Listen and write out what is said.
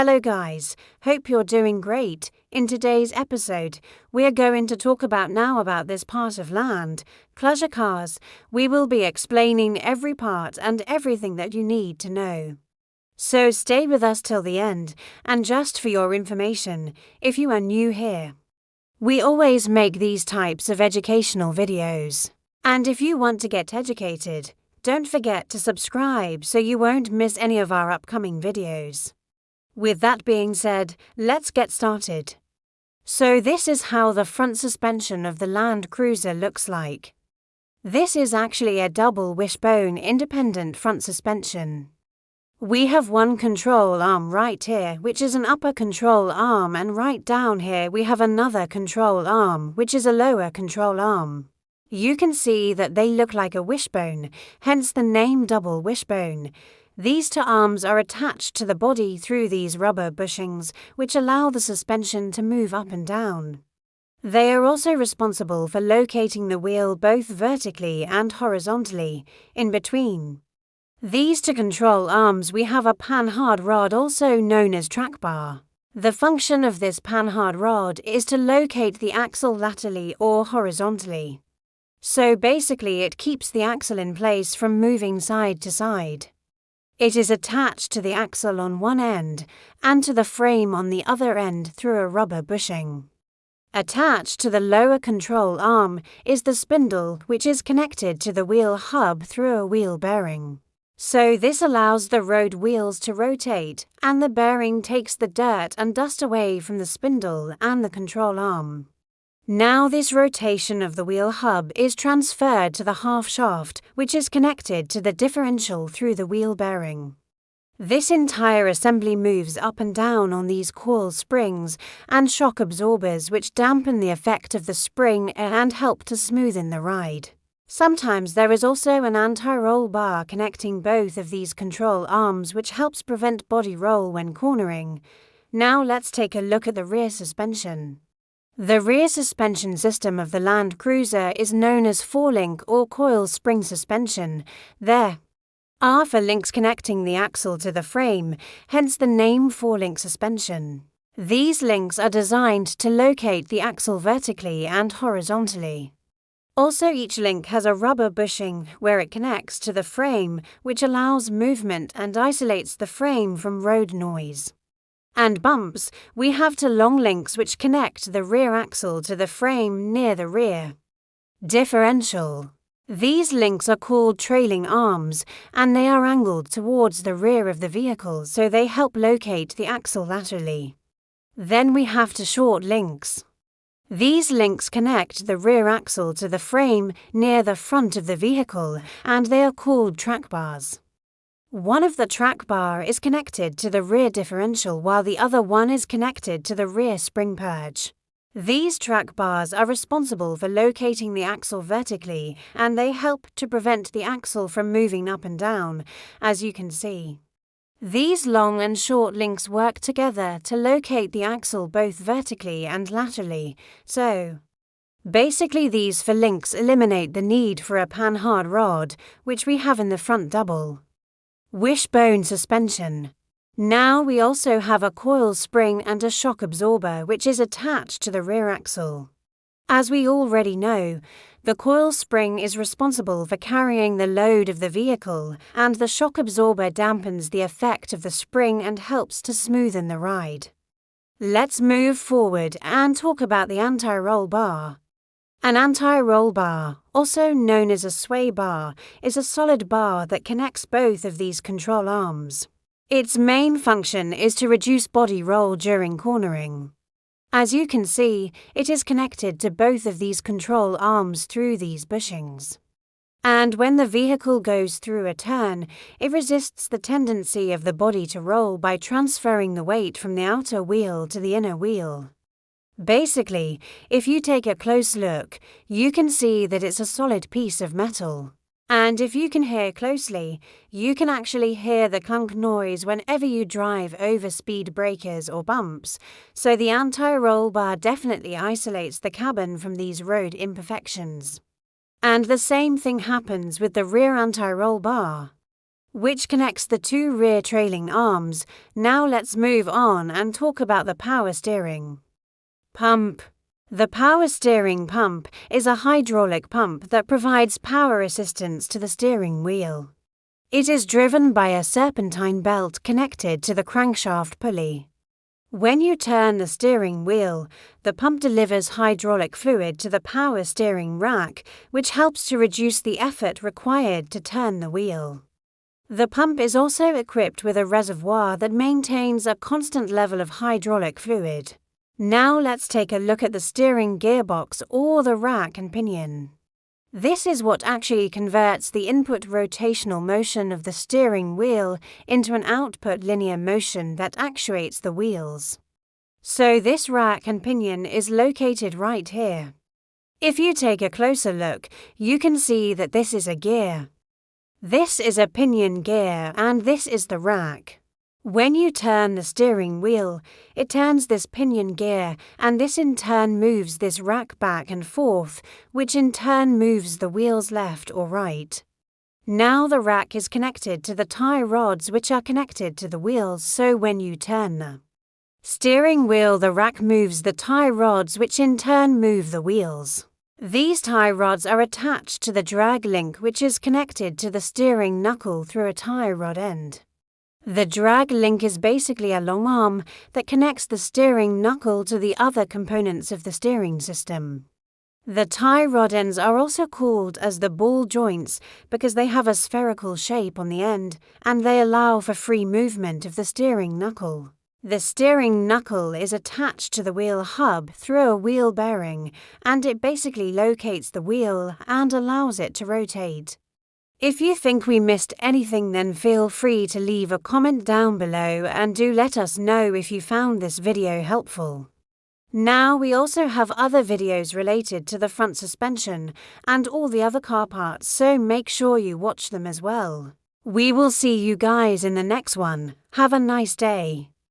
Hello guys, hope you're doing great. In today's episode, we are going to talk about this part of land, pleasure cars. We will be explaining every part and everything that you need to know. So stay with us till the end, and just for your information, if you are new here, we always make these types of educational videos. And if you want to get educated, don't forget to subscribe so you won't miss any of our upcoming videos. With that being said, let's get started. So this is how the front suspension of the Land Cruiser looks like. This is actually a double wishbone independent front suspension. We have one control arm right here, which is an upper control arm, and right down here we have another control arm, which is a lower control arm. You can see that they look like a wishbone, hence the name double wishbone. These two arms are attached to the body through these rubber bushings, which allow the suspension to move up and down. They are also responsible for locating the wheel both vertically and horizontally, in between. These two control arms we have a panhard rod, also known as track bar. The function of this panhard rod is to locate the axle laterally or horizontally. So basically it keeps the axle in place from moving side to side. It is attached to the axle on one end and to the frame on the other end through a rubber bushing. Attached to the lower control arm is the spindle, which is connected to the wheel hub through a wheel bearing. So this allows the road wheels to rotate, and the bearing takes the dirt and dust away from the spindle and the control arm. Now this rotation of the wheel hub is transferred to the half shaft, which is connected to the differential through the wheel bearing. This entire assembly moves up and down on these coil springs and shock absorbers, which dampen the effect of the spring and help to smoothen the ride. Sometimes there is also an anti-roll bar connecting both of these control arms, which helps prevent body roll when cornering. Now let's take a look at the rear suspension. The rear suspension system of the Land Cruiser is known as 4-link or coil spring suspension. There are 4 links connecting the axle to the frame, hence the name 4-link suspension. These links are designed to locate the axle vertically and horizontally. Also, each link has a rubber bushing where it connects to the frame, which allows movement and isolates the frame from road noise. And bumps, we have 2 long links which connect the rear axle to the frame near the rear differential. These links are called trailing arms, and they are angled towards the rear of the vehicle, so they help locate the axle laterally. Then we have 2 short links. These links connect the rear axle to the frame near the front of the vehicle, and they are called track bars. One of the track bar is connected to the rear differential, while the other one is connected to the rear spring purge. These track bars are responsible for locating the axle vertically, and they help to prevent the axle from moving up and down, as you can see. These long and short links work together to locate the axle both vertically and laterally, so basically these 4 links eliminate the need for a panhard rod, which we have in the front double wishbone suspension. Now we also have a coil spring and a shock absorber, which is attached to the rear axle. As we already know, the coil spring is responsible for carrying the load of the vehicle, and the shock absorber dampens the effect of the spring and helps to smoothen the ride. Let's move forward and talk about the anti-roll bar. An anti-roll bar, also known as a sway bar, is a solid bar that connects both of these control arms. Its main function is to reduce body roll during cornering. As you can see, it is connected to both of these control arms through these bushings. And when the vehicle goes through a turn, it resists the tendency of the body to roll by transferring the weight from the outer wheel to the inner wheel. Basically, if you take a close look, you can see that it's a solid piece of metal. And if you can hear closely, you can actually hear the clunk noise whenever you drive over speed breakers or bumps, so the anti-roll bar definitely isolates the cabin from these road imperfections. And the same thing happens with the rear anti-roll bar. which connects the two rear trailing arms. Now let's move on and talk about the power steering pump. The power steering pump is a hydraulic pump that provides power assistance to the steering wheel. It is driven by a serpentine belt connected to the crankshaft pulley. When you turn the steering wheel, the pump delivers hydraulic fluid to the power steering rack, which helps to reduce the effort required to turn the wheel. The pump is also equipped with a reservoir that maintains a constant level of hydraulic fluid. Now let's take a look at the steering gearbox or the rack and pinion. This is what actually converts the input rotational motion of the steering wheel into an output linear motion that actuates the wheels. So this rack and pinion is located right here. If you take a closer look, you can see that this is a gear. This is a pinion gear and this is the rack. When you turn the steering wheel, it turns this pinion gear and this in turn moves this rack back and forth, which in turn moves the wheels left or right. Now the rack is connected to the tie rods which are connected to the wheels, so when you turn the steering wheel, the rack moves the tie rods which in turn move the wheels. These tie rods are attached to the drag link which is connected to the steering knuckle through a tie rod end. The drag link is basically a long arm that connects the steering knuckle to the other components of the steering system. The tie rod ends are also called as the ball joints because they have a spherical shape on the end and they allow for free movement of the steering knuckle. The steering knuckle is attached to the wheel hub through a wheel bearing and it basically locates the wheel and allows it to rotate. If you think we missed anything, then feel free to leave a comment down below and do let us know if you found this video helpful. Now we also have other videos related to the front suspension and all the other car parts, so make sure you watch them as well. We will see you guys in the next one. Have a nice day.